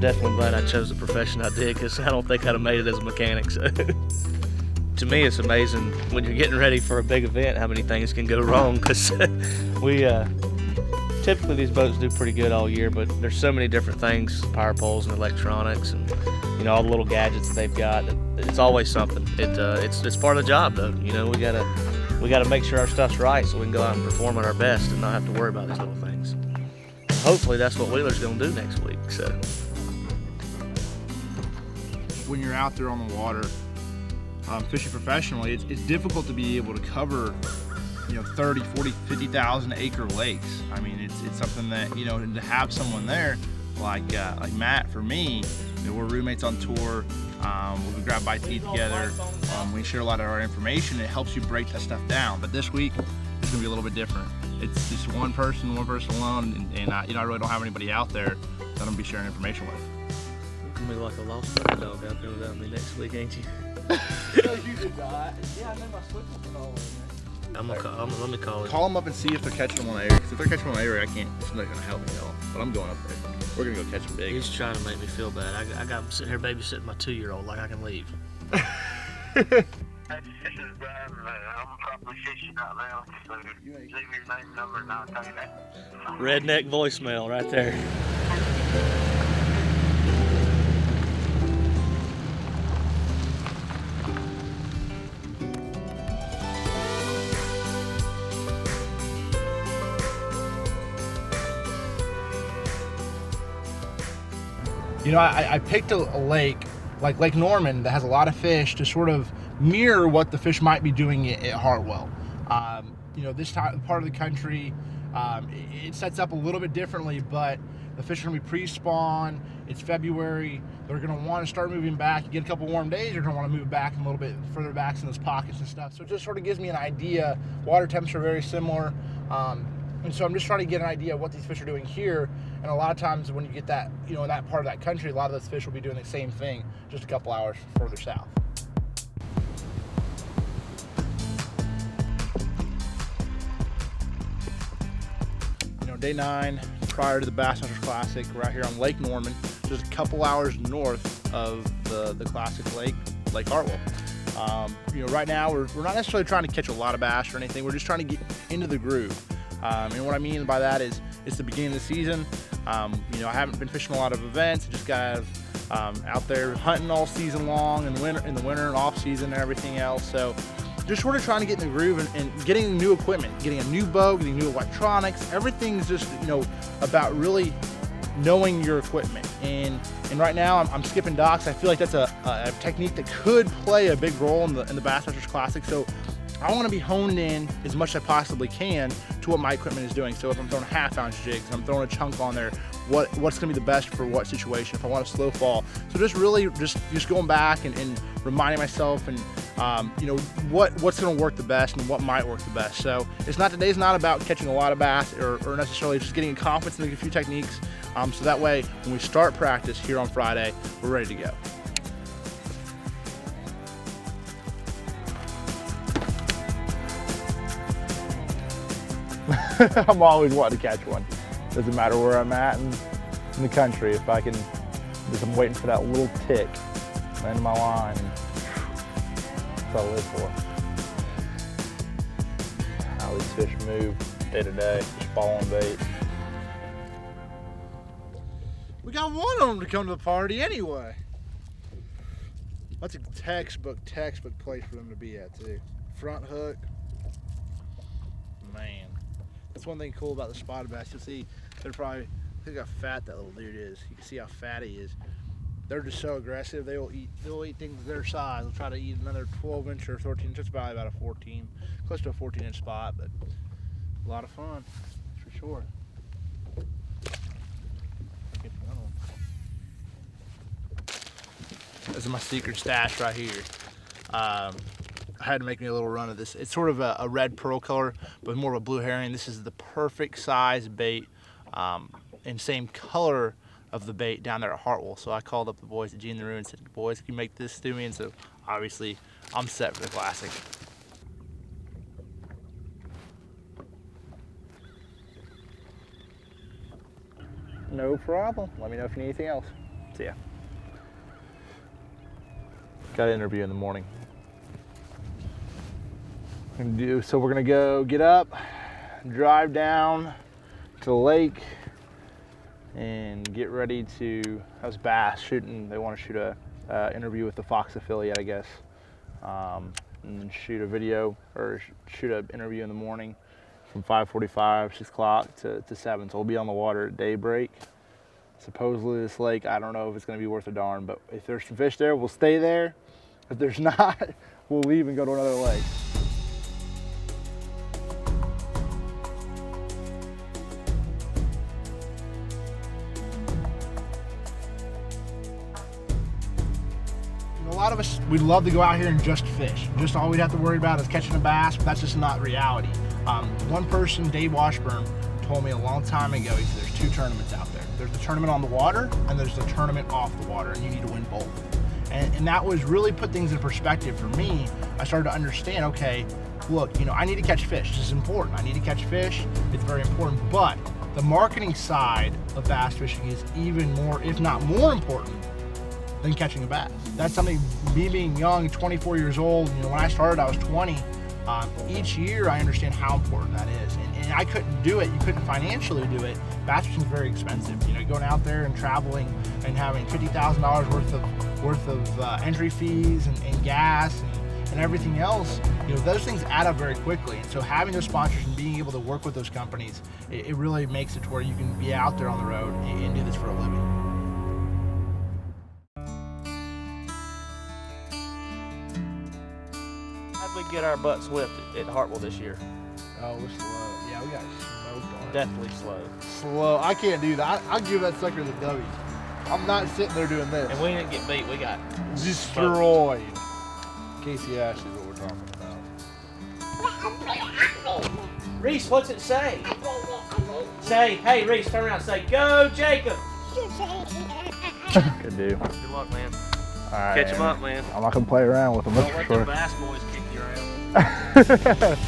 definitely glad I chose the profession I did, because I don't think I'd have made it as a mechanic. So to me, it's amazing when you're getting ready for a big event how many things can go wrong, because we typically these boats do pretty good all year, but there's so many different things, power poles and electronics and all the little gadgets that they've got. It's always something. It's part of the job though. We gotta make sure our stuff's right so we can go out and perform at our best and not have to worry about these little things. Hopefully that's what Wheeler's gonna do next week. So when you're out there on the water fishing professionally, it's difficult to be able to cover 30, 40, 50,000 acre lakes. I mean, it's something that, to have someone there like Matt, for me, we're roommates on tour. We grab bites to eat together. We share a lot of our information. It helps you break that stuff down. But this week, it's gonna be a little bit different. It's just one person alone, and I really don't have anybody out there that I'm gonna be sharing information with. You're gonna be like a lost puppy dog out there without me next week, ain't you? No, you did not. Yeah, I know my switch is all in there. Let me call him. Call them up and see if they're catching them on the area. Because if they're catching them on the area, it's not gonna help me at all. But I'm going up there. We're gonna go catch them big. He's trying to make me feel bad. I got him sitting here babysitting my 2-year-old like I can leave. This is Brian. I'm probably fishing out now, so leave your name, number, and I'll tell you that. Redneck voicemail right there. I picked a lake like Lake Norman that has a lot of fish to sort of mirror what the fish might be doing at Hartwell. This part of the country, it sets up a little bit differently, but the fish are going to be pre-spawn. It's February. They're going to want to start moving back. You get a couple warm days, they're going to want to move back a little bit further back in those pockets and stuff. So it just sort of gives me an idea. Water temps are very similar. And so I'm just trying to get an idea of what these fish are doing here. And a lot of times when you get that, in that part of that country, a lot of those fish will be doing the same thing, just a couple hours further south. Day 9, prior to the Bassmaster Classic, we're out here on Lake Norman, just a couple hours north of the classic lake, Lake Hartwell. Right now we're not necessarily trying to catch a lot of bass or anything. We're just trying to get into the groove. And what I mean by that is it's the beginning of the season. I haven't been fishing a lot of events. I just got out there hunting all season long and in the winter and off season and everything else. So just sort of trying to get in the groove and getting new equipment, getting a new boat, getting new electronics. Everything's just about really knowing your equipment. And right now I'm skipping docks. I feel like that's a technique that could play a big role in the Bassmasters Classic. So I want to be honed in as much as I possibly can to what my equipment is doing. So if I'm throwing half-ounce jigs, I'm throwing a chunk on there, what's going to be the best for what situation, if I want a slow fall. So just really just going back and reminding myself and what's going to work the best and what might work the best. So today's not about catching a lot of bass or necessarily just getting confidence in a few techniques. So that way when we start practice here on Friday, we're ready to go. I'm always wanting to catch one. Doesn't matter where I'm at in the country. If I can, I'm waiting for that little tick at the end of my line. That's what I live for. How these fish move day to day, just following bait. We got one of them to come to the party anyway. That's a textbook place for them to be at too. Front hook. Man. That's one thing cool about the spotted bass. You'll see look how fat that little dude is. You can see how fat he is. They're just so aggressive. They'll eat things their size. They'll try to eat another 12-inch or 13-inch. It's probably about a 14, close to a 14-inch spot, but a lot of fun for sure. This is my secret stash right here. I had to make me a little run of this. It's sort of a red pearl color, but more of a blue herring. This is the perfect size bait and same color of the bait down there at Hartwell. So I called up the boys at G in the Room and said, boys, can you make this to me? And so obviously I'm set for the Classic. No problem. Let me know if you need anything else. See ya. Got an interview in the morning. So we're gonna go get up, drive down to the lake, and get ready to, how's Bass shooting, they want to shoot a interview with the Fox affiliate, I guess. And then shoot a video, or shoot an interview in the morning from 5:45, 6 o'clock to 7. So we'll be on the water at daybreak. Supposedly this lake, I don't know if it's gonna be worth a darn, but if there's some fish there, we'll stay there. If there's not, we'll leave and go to another lake. A lot of us, we'd love to go out here and just fish. Just all we'd have to worry about is catching a bass, but that's just not reality. One person, Dave Washburn, told me a long time ago, he said there's 2 tournaments out there. There's the tournament on the water, and there's the tournament off the water, and you need to win both. And that was really put things in perspective for me. I started to understand, okay, look, you know, I need to catch fish. This is important. I need to catch fish. It's very important. But the marketing side of bass fishing is even more, if not more important than catching a bass. That's something, me being young, 24 years old, you know, when I started, I was 20. Each year, I understand how important that is. And I couldn't do it. You couldn't financially do it. Bass fishing is very expensive. You know, going out there and traveling and having $50,000 worth of entry fees and gas and everything else, you know, those things add up very quickly. And so having those sponsors and being able to work with those companies, it really makes it to where you can be out there on the road and do this for a living. How'd we get our butts whipped at Hartwell this year? Oh, we're slow. Yeah, we got smoked on it. Definitely slow. Slow. I can't do that. I'll give that sucker the W. I'm not sitting there doing this. And we didn't get beat. We got destroyed. Casey Ash is what we're talking about. Reese, what's it say? Say, hey Reese, turn around and say, go Jacob. Good deal. Good luck, man. All right, Catch him up, man. I'm not gonna play around with them. Don't That's let for the sure. bass boys kick you around.